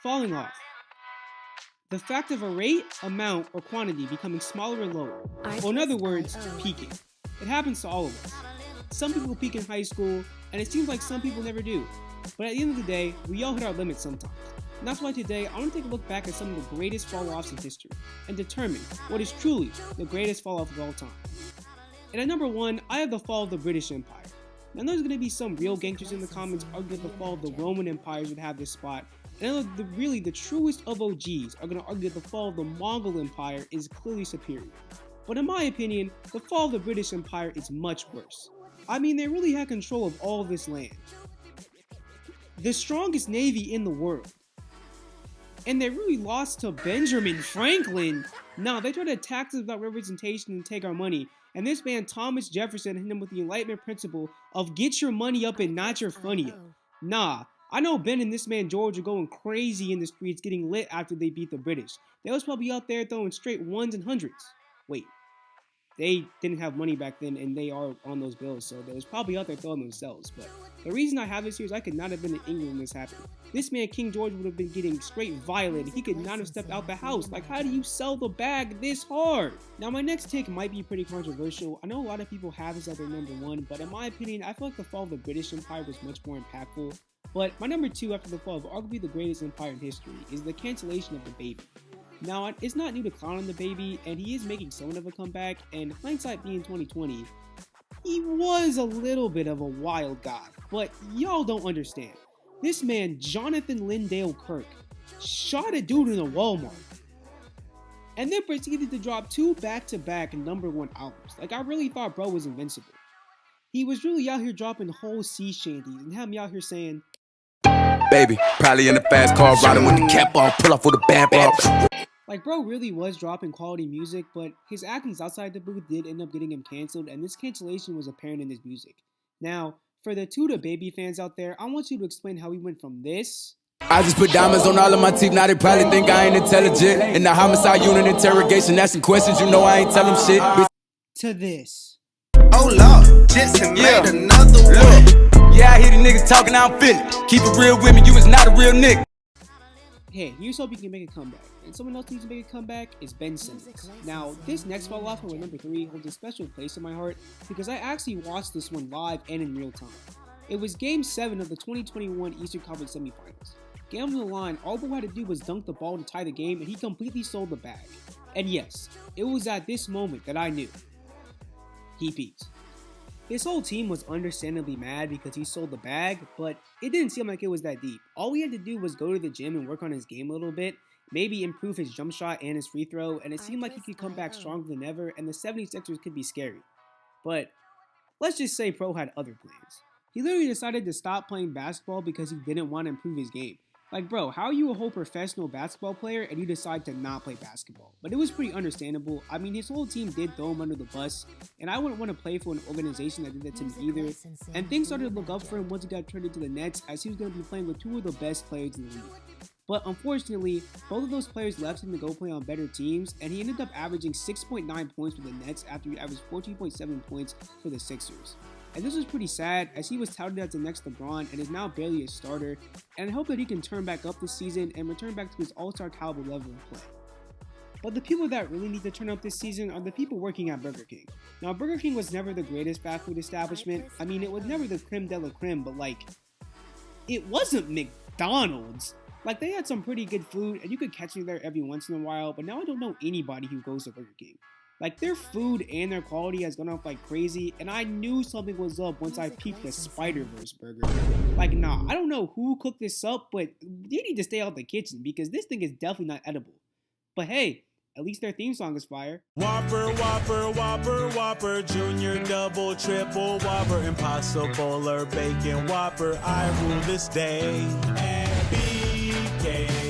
falling off. The fact of a rate, amount, or quantity becoming smaller and lower, or in other words, peaking. It happens to all of us. Some people peak in high school, and it seems like some people never do. But at the end of the day, we all hit our limits sometimes. And that's why today, I want to take a look back at some of the greatest fall-offs in history, and determine what is truly the greatest fall-off of all time. And at number 1, I have the fall of the British Empire. Now there's going to be some real gangsters in the comments arguing that the fall of the Roman empires would have this spot, and really the truest of OGs are going to argue that the fall of the Mongol Empire is clearly superior. But in my opinion, the fall of the British Empire is much worse. I mean, they really had control of all of this land. The strongest navy in the world. And they really lost to Benjamin Franklin. Now, they tried to tax us without representation and take our money. And this man, Thomas Jefferson, hit him with the Enlightenment principle of get your money up and not your funny up. Nah, I know Ben and this man George are going crazy in the streets getting lit after they beat the British. They was probably out there throwing straight ones and hundreds. Wait, they didn't have money back then and they are on those bills, so they was probably out there throwing themselves. But the reason I have this here is I could not have been in England when this happened. This man, King George, would have been getting straight violent. He could not have stepped out the house. Like, how do you sell the bag this hard? Now, my next take might be pretty controversial. I know a lot of people have this at their number 1, but in my opinion, I feel like the fall of the British Empire was much more impactful. But my number 2 after the fall of arguably the greatest empire in history is the cancellation of the baby. Now, it's not new to clown on the baby, and he is making somewhat of a comeback, and hindsight being 2020, he was a little bit of a wild guy, but y'all don't understand. This man, Jonathan Lindale Kirk, shot a dude in a Walmart, and then proceeded to drop 2 back-to-back number 1 albums. Like, I really thought bro was invincible. He was really out here dropping whole sea shanties, and had me out here saying, baby, probably in the fast car, riding with the cap off, pull off with a bad bar. Like, bro really was dropping quality music, but his actions outside the booth did end up getting him canceled, and this cancellation was apparent in his music. Now, for the Tuda Baby fans out there, I want you to explain how he went from this. I just put diamonds on all of my teeth, now they probably think I ain't intelligent. In the homicide unit interrogation, asking questions, you know I ain't tell them shit. To this. Oh Lord, Jetson made another one. Yeah, I hear the niggas talking, I'm feeling. Keep it real with me, you is not a real nigga. Hey, here's hoping he can make a comeback. And someone else needs to make a comeback is Ben Simmons. Now, this next fall off with number 3 holds a special place in my heart because I actually watched this one live and in real time. It was Game 7 of the 2021 Eastern Conference Semifinals. Game on the line, all Bo had to do was dunk the ball to tie the game, and he completely sold the bag. And yes, it was at this moment that I knew he peaked. His whole team was understandably mad because he sold the bag, but it didn't seem like it was that deep. All we had to do was go to the gym and work on his game a little bit, maybe improve his jump shot and his free throw, and it seemed like he could come back stronger than ever, and the 76ers could be scary. But let's just say Pro had other plans. He literally decided to stop playing basketball because he didn't want to improve his game. Like, bro, how are you a whole professional basketball player and you decide to not play basketball? But it was pretty understandable. I mean, his whole team did throw him under the bus, and I wouldn't want to play for an organization that did that to me either. And things started to look up for him once he got traded to the Nets, as he was going to be playing with 2 of the best players in the league. But unfortunately, both of those players left him to go play on better teams, and he ended up averaging 6.9 points for the Nets after he averaged 14.7 points for the Sixers. And this was pretty sad, as he was touted as the next LeBron and is now barely a starter, and I hope that he can turn back up this season and return back to his all-star caliber level of play. But the people that really need to turn up this season are the people working at Burger King. Now, Burger King was never the greatest fast food establishment. I mean, it was never the creme de la creme, but like, it wasn't McDonald's. Like, they had some pretty good food, and you could catch me there every once in a while, but now I don't know anybody who goes to Burger King. Like, their food and their quality has gone up like crazy, and I knew something was up once I peeped the Spider-Verse burger. Like, nah, I don't know who cooked this up, but they need to stay out the kitchen because this thing is definitely not edible. But hey, at least their theme song is fire. Whopper, Whopper, Whopper, Whopper, Junior, Double, Triple, Whopper, Impossible or Bacon Whopper, I rule this day. And BK.